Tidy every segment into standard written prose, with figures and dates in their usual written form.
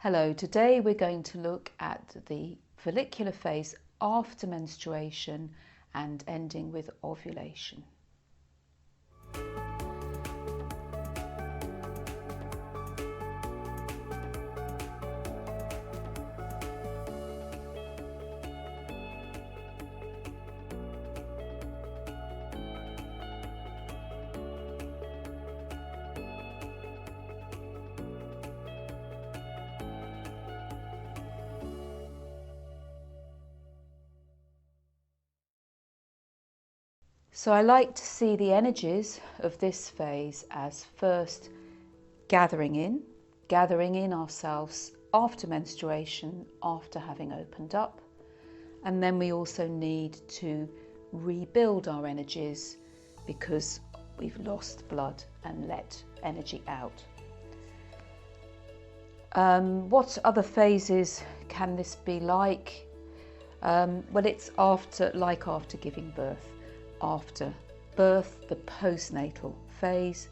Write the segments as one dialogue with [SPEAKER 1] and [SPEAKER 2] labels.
[SPEAKER 1] Hello, today we're going to look at the follicular phase after menstruation and ending with ovulation. So I like to see the energies of this phase as first gathering in ourselves after menstruation, after having opened up. And then we also need to rebuild our energies because we've lost blood and let energy out. What other phases can this be like? Well, it's after giving birth. After birth, the postnatal phase.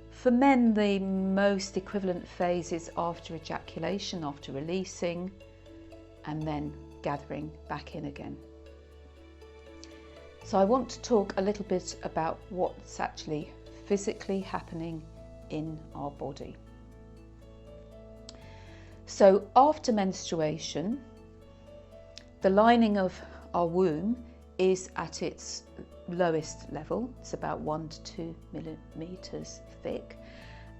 [SPEAKER 1] For men, the most equivalent phase is after ejaculation, after releasing, and then gathering back in again. So I want to talk a little bit about what's actually physically happening in our body. So after menstruation, the lining of our womb is at its lowest level. It's about 1 to 2 millimeters thick,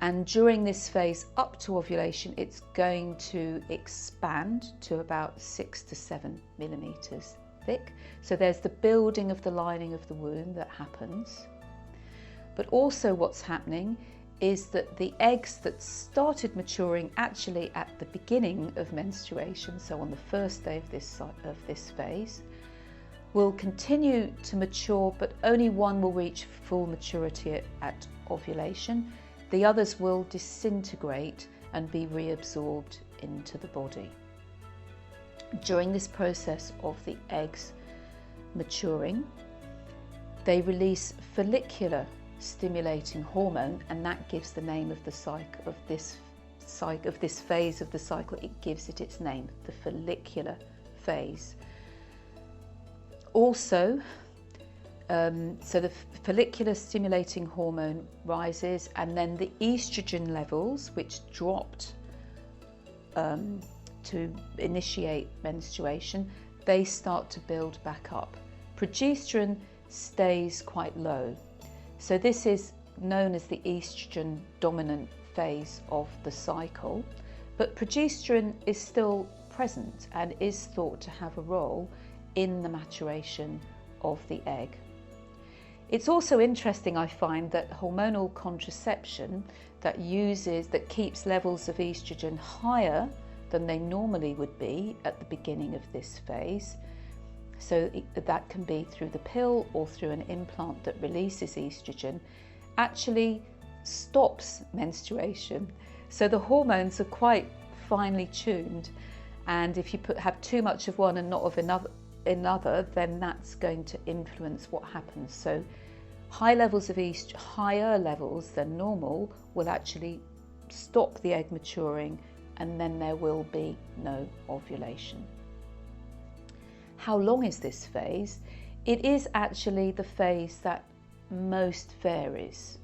[SPEAKER 1] and during this phase up to ovulation it's going to expand to about 6 to 7 millimeters thick. So there's the building of the lining of the womb that happens, but also what's happening is that the eggs that started maturing actually at the beginning of menstruation, so on the first day of this phase, will continue to mature, but only one will reach full maturity at ovulation. The others will disintegrate and be reabsorbed into the body. During this process of the eggs maturing, they release follicular stimulating hormone, and that gives the name of the cycle of this phase of the cycle. It gives it its name, the follicular phase. Also, so the follicular stimulating hormone rises, and then the estrogen levels, which dropped to initiate menstruation, they start to build back up. Progesterone stays quite low. So this is known as the estrogen dominant phase of the cycle, but progesterone is still present and is thought to have a role in the maturation of the egg. It's also interesting, I find, that hormonal contraception that keeps levels of estrogen higher than they normally would be at the beginning of this phase, so that can be through the pill or through an implant that releases estrogen, actually stops menstruation. So the hormones are quite finely tuned, and if you have too much of one and not of another, then that's going to influence what happens. So higher levels than normal will actually stop the egg maturing, and then there will be no ovulation. How long is this phase? It is actually the phase that most varies.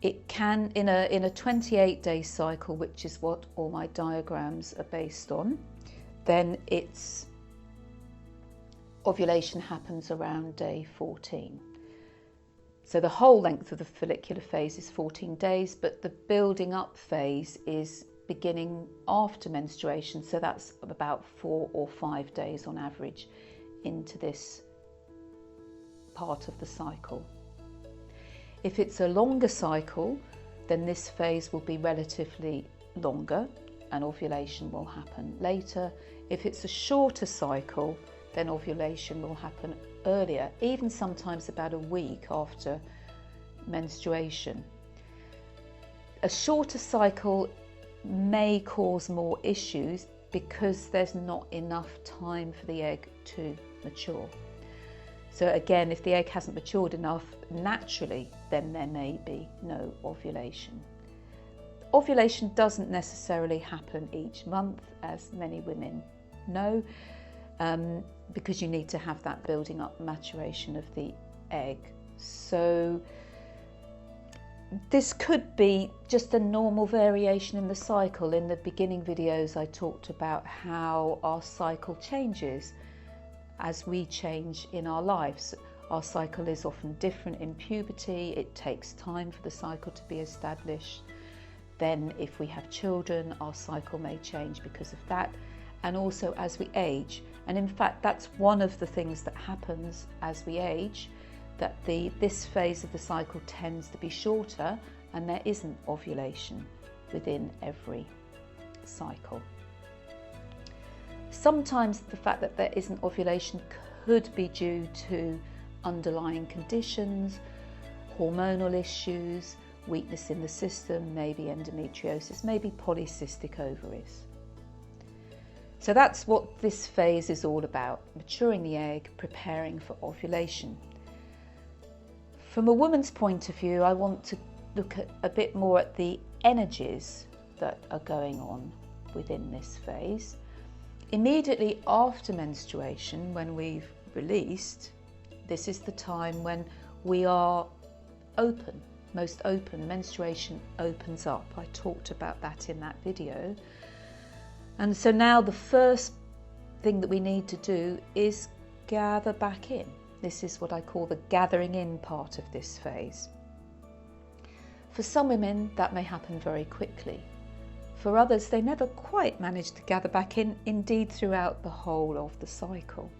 [SPEAKER 1] It can, in a 28-day cycle, which is what all my diagrams are based on, then ovulation happens around day 14. So the whole length of the follicular phase is 14 days, but the building up phase is beginning after menstruation, so that's about 4 or 5 days on average into this part of the cycle. If it's a longer cycle, then this phase will be relatively longer and ovulation will happen later. If it's a shorter cycle, then ovulation will happen earlier, even sometimes about a week after menstruation. A shorter cycle may cause more issues because there's not enough time for the egg to mature. So again, if the egg hasn't matured enough naturally, then there may be no ovulation. ovulation doesn't necessarily happen each month, as many women know, because you need to have that building up maturation of the egg. So this could be just a normal variation in the cycle. In the beginning videos I talked about how our cycle changes as we change in our lives. Our cycle is often different in puberty. It takes time for the cycle to be established. Then if we have children, our cycle may change because of that, and also as we age. And in fact, that's one of the things that happens as we age, that this phase of the cycle tends to be shorter, and there isn't ovulation within every cycle. Sometimes the fact that there isn't ovulation could be due to underlying conditions, hormonal issues, weakness in the system, maybe endometriosis, maybe polycystic ovaries. So that's what this phase is all about: maturing the egg, preparing for ovulation. From a woman's point of view, I want to look at a bit more at the energies that are going on within this phase. Immediately after menstruation, when we've released, this is the time when we are open, most open. Menstruation opens up. I talked about that in that video. And so now the first thing that we need to do is gather back in. This is what I call the gathering in part of this phase. For some women, that may happen very quickly. For others, they never quite manage to gather back in, indeed throughout the whole of the cycle.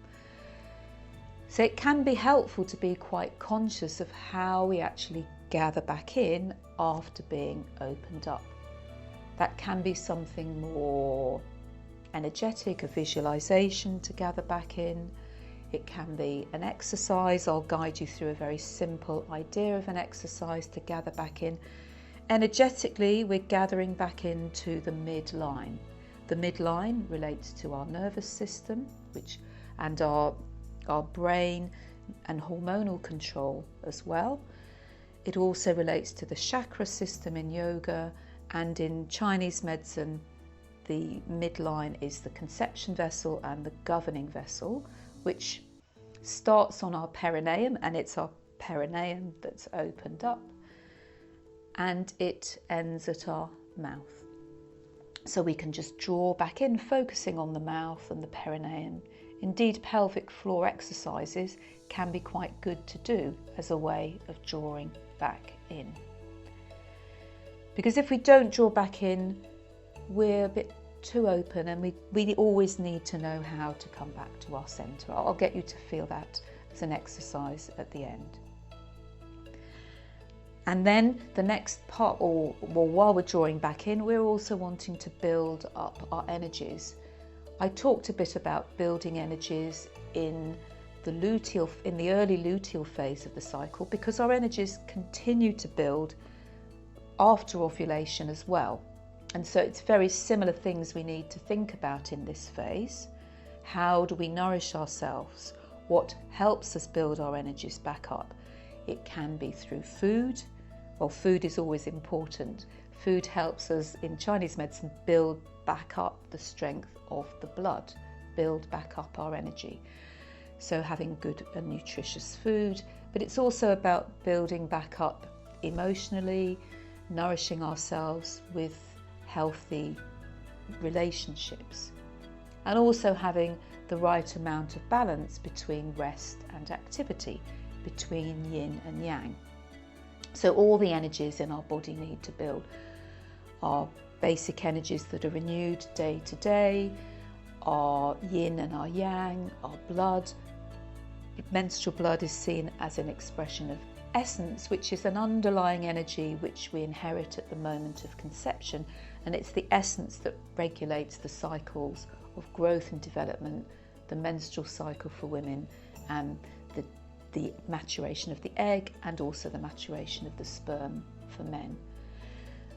[SPEAKER 1] So it can be helpful to be quite conscious of how we actually gather back in after being opened up. That can be something more energetic, a visualization to gather back in. It can be an exercise. I'll guide you through a very simple idea of an exercise to gather back in. Energetically, we're gathering back into the midline. The midline relates to our nervous system, and our brain and hormonal control as well. It also relates to the chakra system in yoga, and in Chinese medicine, the midline is the conception vessel and the governing vessel, which starts on our perineum, and it's our perineum that's opened up, and it ends at our mouth. So we can just draw back in, focusing on the mouth and the perineum. Indeed, pelvic floor exercises can be quite good to do as a way of drawing back in. Because if we don't draw back in, we're a bit too open, and we always need to know how to come back to our centre. I'll get you to feel that as an exercise at the end. And then the next part, while we're drawing back in, we're also wanting to build up our energies. I talked a bit about building energies in the early luteal phase of the cycle, because our energies continue to build after ovulation as well. And so it's very similar things we need to think about in this phase. How do we nourish ourselves? What helps us build our energies back up? It can be through food. Well, food is always important. Food helps us in Chinese medicine build back up the strength of the blood, build back up our energy. So having good and nutritious food, but it's also about building back up emotionally, nourishing ourselves with healthy relationships, and also having the right amount of balance between rest and activity, between yin and yang. So all the energies in our body need to build. Our basic energies that are renewed day to day, our yin and our yang, our blood. Menstrual blood is seen as an expression of essence, which is an underlying energy which we inherit at the moment of conception, and it's the essence that regulates the cycles of growth and development, the menstrual cycle for women, and the maturation of the egg, and also the maturation of the sperm for men.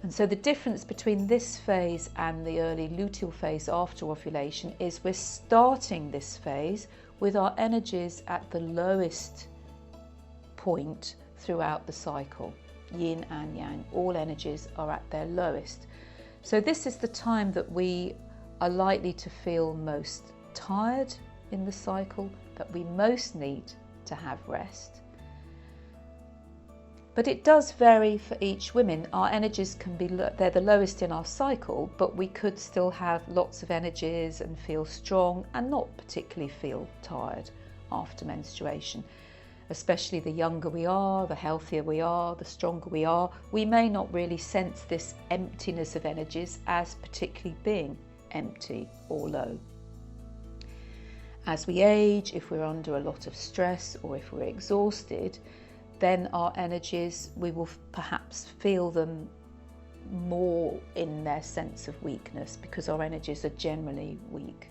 [SPEAKER 1] And so the difference between this phase and the early luteal phase after ovulation is we're starting this phase with our energies at the lowest point throughout the cycle. yin and yang. All energies are at their lowest. So this is the time that we are likely to feel most tired in the cycle, that we most need to have rest. But it does vary for each woman. Our energies can be, they're the lowest in our cycle, but we could still have lots of energies and feel strong and not particularly feel tired after menstruation. Especially the younger we are, the healthier we are, the stronger we are, we may not really sense this emptiness of energies as particularly being empty or low. As we age, if we're under a lot of stress or if we're exhausted, then our energies, we will perhaps feel them more in their sense of weakness because our energies are generally weak.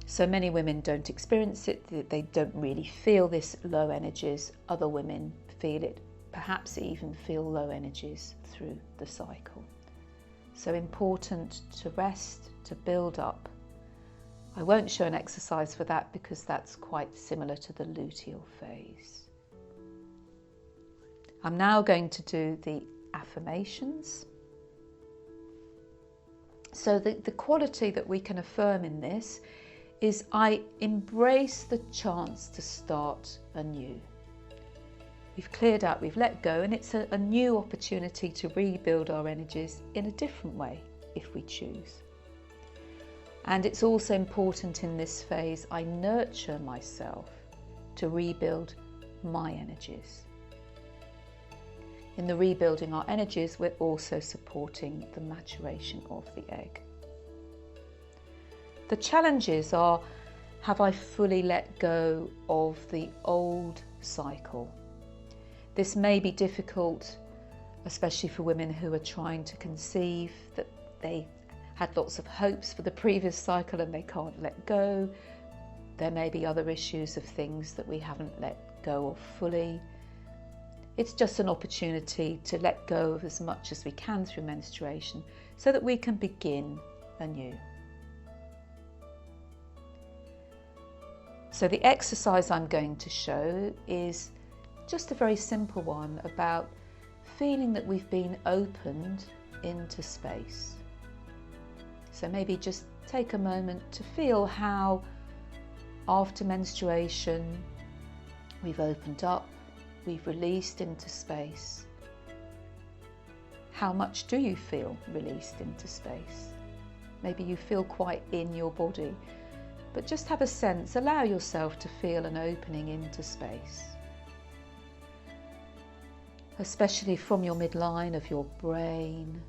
[SPEAKER 1] So many women don't experience it, they don't really feel this low energies. Other women feel it, perhaps even feel low energies through the cycle. So important to rest, to build up. I won't show an exercise for that because that's quite similar to the luteal phase. I'm now going to do the affirmations. So the quality that we can affirm in this is I embrace the chance to start anew. We've cleared out, we've let go, and it's a new opportunity to rebuild our energies in a different way if we choose. And it's also important in this phase, I nurture myself to rebuild my energies. In the rebuilding our energies, we're also supporting the maturation of the egg. The challenges are, have I fully let go of the old cycle? This may be difficult, especially for women who are trying to conceive, that they had lots of hopes for the previous cycle and they can't let go. There may be other issues of things that we haven't let go of fully. It's just an opportunity to let go of as much as we can through menstruation so that we can begin anew. So the exercise I'm going to show is just a very simple one about feeling that we've been opened into space. So maybe just take a moment to feel how after menstruation we've opened up, we've released into space. How much do you feel released into space? Maybe you feel quite in your body, but just have a sense, allow yourself to feel an opening into space. Especially from your midline of your brain,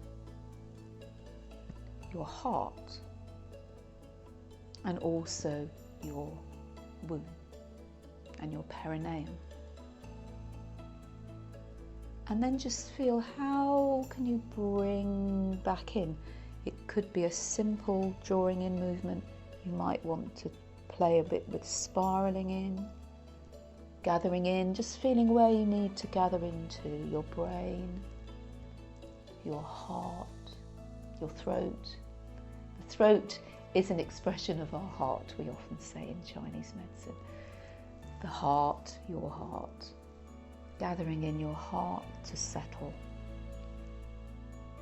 [SPEAKER 1] your heart, and also your womb and your perineum. And then just feel how can you bring back in. It could be a simple drawing in movement. You might want to play a bit with spiraling in, gathering in, just feeling where you need to gather into your brain, your heart, your throat. The throat is an expression of our heart, we often say in Chinese medicine. The heart, your heart. Gathering in your heart to settle.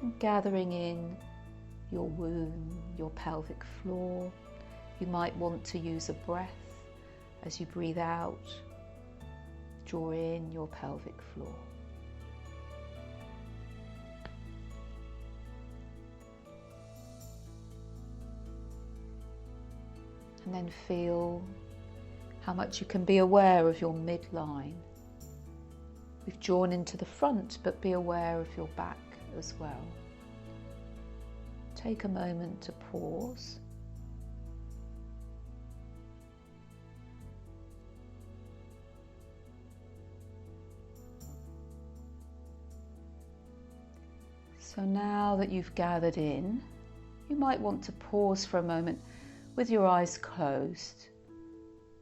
[SPEAKER 1] And gathering in your womb, your pelvic floor. You might want to use a breath as you breathe out. Draw in your pelvic floor. And then feel how much you can be aware of your midline. We've drawn into the front, but be aware of your back as well. Take a moment to pause. So now that you've gathered in, you might want to pause for a moment with your eyes closed,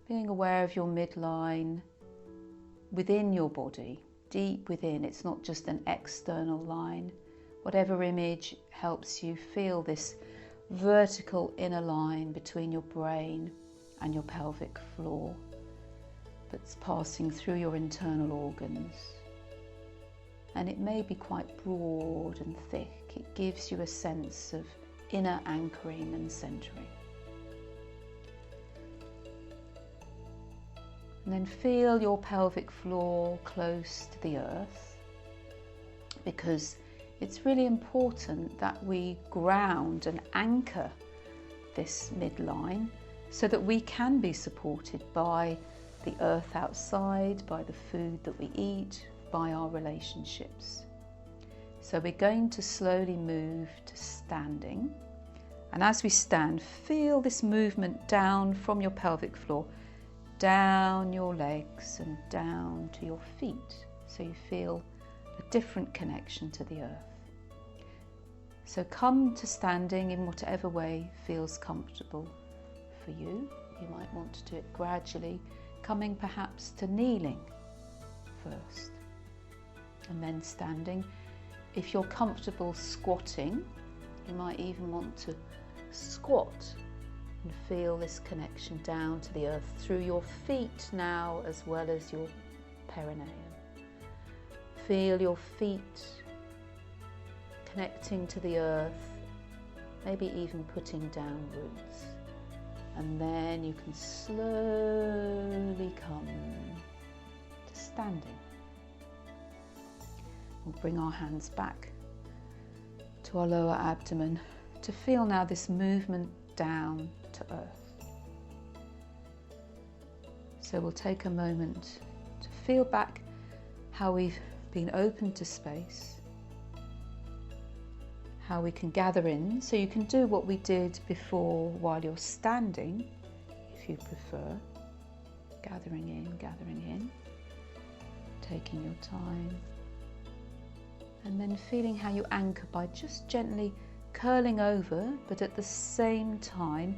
[SPEAKER 1] being aware of your midline within your body. Deep within, it's not just an external line. Whatever image helps you feel this vertical inner line between your brain and your pelvic floor that's passing through your internal organs. and it may be quite broad and thick. It gives you a sense of inner anchoring and centering. And then feel your pelvic floor close to the earth, because it's really important that we ground and anchor this midline so that we can be supported by the earth outside, by the food that we eat, by our relationships. So we're going to slowly move to standing. And as we stand, feel this movement down from your pelvic floor, down your legs and down to your feet. So you feel a different connection to the earth. So come to standing in whatever way feels comfortable for you. You might want to do it gradually, coming perhaps to kneeling first and then standing. If you're comfortable squatting, you might even want to squat and feel this connection down to the earth through your feet now, as well as your perineum. Feel your feet connecting to the earth, maybe even putting down roots. And then you can slowly come to standing. We'll bring our hands back to our lower abdomen to feel now this movement down to earth. So we'll take a moment to feel back how we've been open to space, how we can gather in. So you can do what we did before while you're standing, if you prefer. Gathering in, taking your time. And then feeling how you anchor by just gently curling over, but at the same time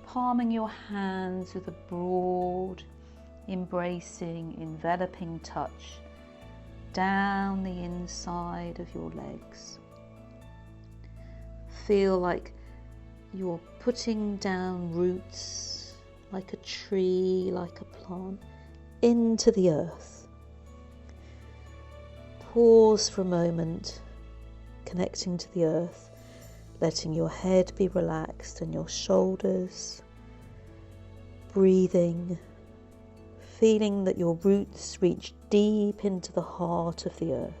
[SPEAKER 1] palming your hands with a broad, embracing, enveloping touch down the inside of your legs. Feel like you're putting down roots, like a tree, like a plant, into the earth. Pause for a moment, connecting to the earth, letting your head be relaxed and your shoulders. Breathing, feeling that your roots reach deep into the heart of the earth.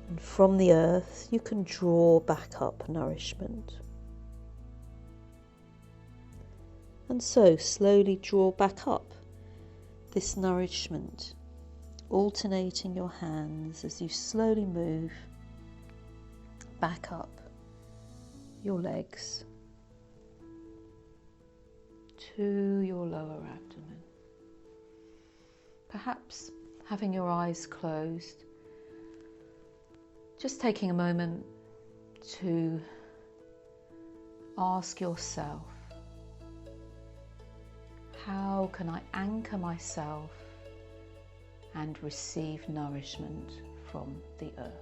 [SPEAKER 1] And from the earth, you can draw back up nourishment. And so slowly draw back up this nourishment, alternating your hands as you slowly move back up your legs to your lower abdomen. Perhaps having your eyes closed, just taking a moment to ask yourself, how can I anchor myself and receive nourishment from the earth?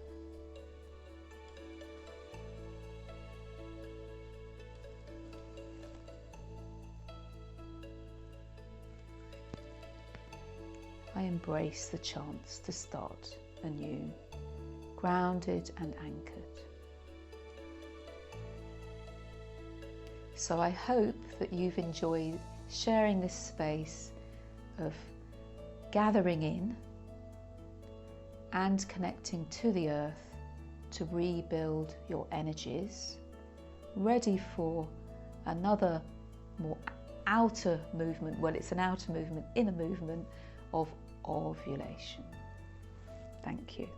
[SPEAKER 1] I embrace the chance to start anew, grounded and anchored. So I hope that you've enjoyed sharing this space of gathering in and connecting to the earth to rebuild your energies, ready for another more outer movement. Well, it's an outer movement, inner movement of ovulation. Thank you.